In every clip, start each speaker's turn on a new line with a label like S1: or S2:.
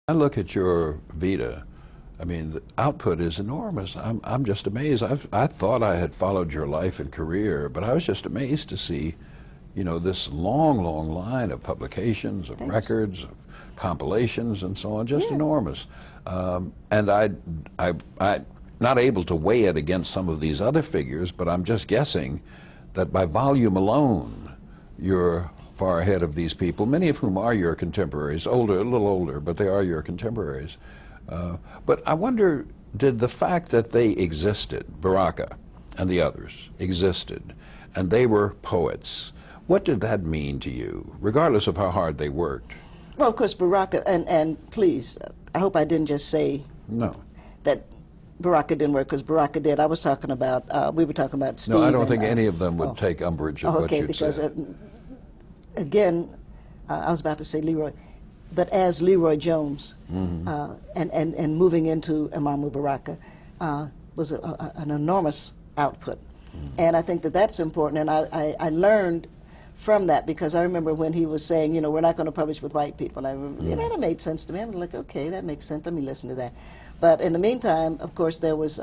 S1: I look at your Vita. I mean, the output is enormous. I'm just amazed. I thought I had followed your life and career, but I was just amazed to see, you know, this long, long line of publications, of
S2: Thanks.
S1: records, of compilations, and so on. Just
S2: Yeah.
S1: enormous. And I not able to weigh it against some of these other figures, but I'm just guessing that by volume alone, you're far ahead of these people, many of whom are your contemporaries, older, a little older, but they are your contemporaries. But I wonder, did the fact that they existed, Baraka and the others existed, and they were poets, what did that mean to you, regardless of how hard they worked?
S2: Well, of course, Baraka, and please, I hope I didn't just say
S1: No.
S2: that Baraka didn't work, because Baraka did. I was talking about, we were talking about Steve.
S1: No, I don't
S2: and,
S1: think any of them would take umbrage at what
S2: okay,
S1: you'd
S2: because,
S1: said.
S2: Again, I was about to say Leroy, but as Leroy Jones, and moving into Imamu Baraka was an enormous output. And I think that that's important, and I learned from that, because I remember when he was saying, you know, we're not going to publish with white people. I remember, you know, that made sense to me. I was like, okay, that makes sense. Let me listen to that. But in the meantime, of course, there was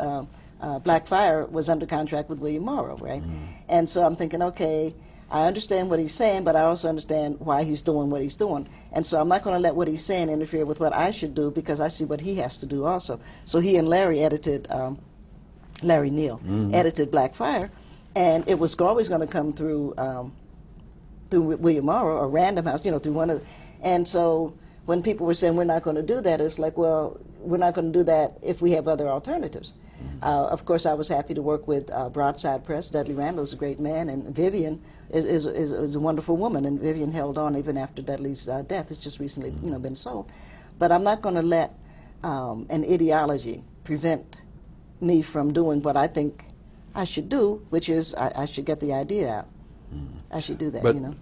S2: Black Fire was under contract with William Morrow, right? And so I'm thinking, okay, I understand what he's saying, but I also understand why he's doing what he's doing. And so I'm not going to let what he's saying interfere with what I should do, because I see what he has to do also. So he and Larry edited, Larry Neal edited Black Fire, and it was always going to come through through William Morrow or Random House, you know, through one of the, and so when people were saying we're not going to do that, it's like, well, we're not going to do that if we have other alternatives. Of course, I was happy to work with Broadside Press. Dudley Randall is a great man, and Vivian is a wonderful woman, and Vivian held on even after Dudley's death. It's just recently, you know, been sold. But I'm not going to let an ideology prevent me from doing what I think I should do, which is I should get the idea out. I should do that,
S1: But
S2: you know.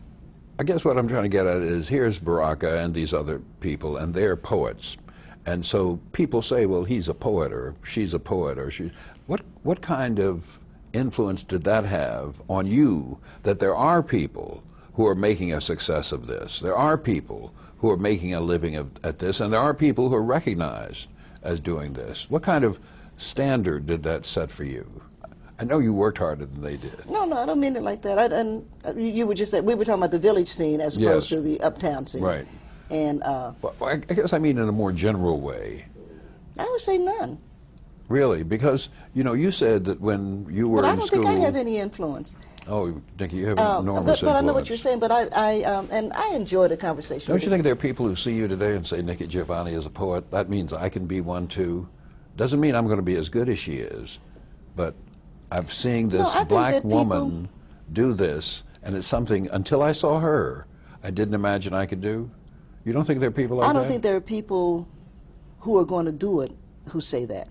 S1: I guess what I'm trying to get at is, here's Baraka and these other people, and they're poets. And so people say, well, he's a poet, or she's a poet, or she. What kind of influence did that have on you, that there are people who are making a success of this? There are people who are making a living at this, and there are people who are recognized as doing this. What kind of standard did that set for you? I know you worked harder than they did.
S2: No, I don't mean it like that. And you were just saying, we were talking about the village scene as opposed to the uptown scene.
S1: Right.
S2: And
S1: Well, I guess I mean in a more general way.
S2: I would say none.
S1: Really? Because, you know, you said that when you were
S2: But I
S1: in
S2: don't
S1: school...
S2: think I have any influence.
S1: Oh, Nikki, you have enormous influence.
S2: But I know what you're saying, but and I enjoy the conversation.
S1: Don't you think there are people who see you today and say, Nikki Giovanni is a poet? That means I can be one too. Doesn't mean I'm going to be as good as she is, but I've seen this black woman do this, and it's something, until I saw her, I didn't imagine I could do. You don't think there are people like that?
S2: I don't think there are people who are going to do it who say that.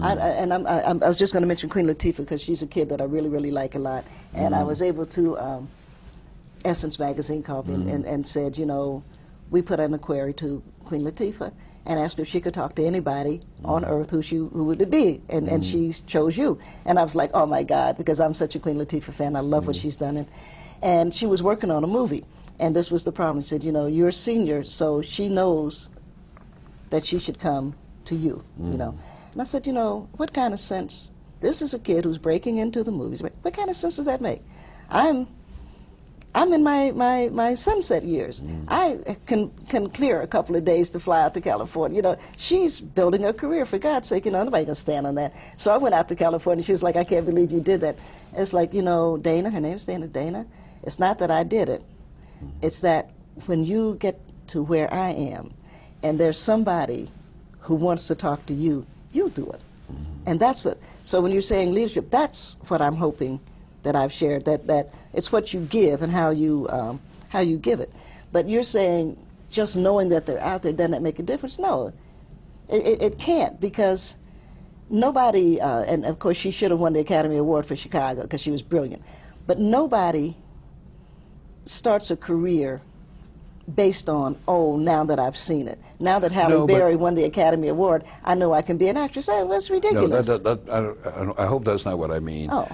S2: I was just going to mention Queen Latifah, because she's a kid that I really, really like a lot. And I was able to, Essence Magazine called me and said, you know, we put an inquiry to Queen Latifah and asked her if she could talk to anybody on earth who would it be, and she chose you. And I was like, oh my God, because I'm such a Queen Latifah fan. I love what she's done. And she was working on a movie, and this was the problem. She said, you know, you're a senior, so she knows that she should come to you, you know. And I said, you know, what kind of sense? This is a kid who's breaking into the movies. What kind of sense does that make? I'm in my sunset years. I can clear a couple of days to fly out to California. You know, she's building a career, for God's sake. You know, nobody can stand on that. So I went out to California. She was like, I can't believe you did that. It's like, you know, Dana, her name's Dana. It's not that I did it. It's that when you get to where I am, and there's somebody who wants to talk to you, you do it. And that's what, so when you're saying leadership, that's what I'm hoping that I've shared, that it's what you give and how you give it. But you're saying just knowing that they're out there, doesn't that make a difference? No, it can't, because nobody, and of course she should have won the Academy Award for Chicago because she was brilliant, but nobody starts a career based on, oh, now that I've seen it. Now that Halle Berry won the Academy Award, I know I can be an actress. That's ridiculous.
S1: No, I hope that's not what I mean.
S2: Oh.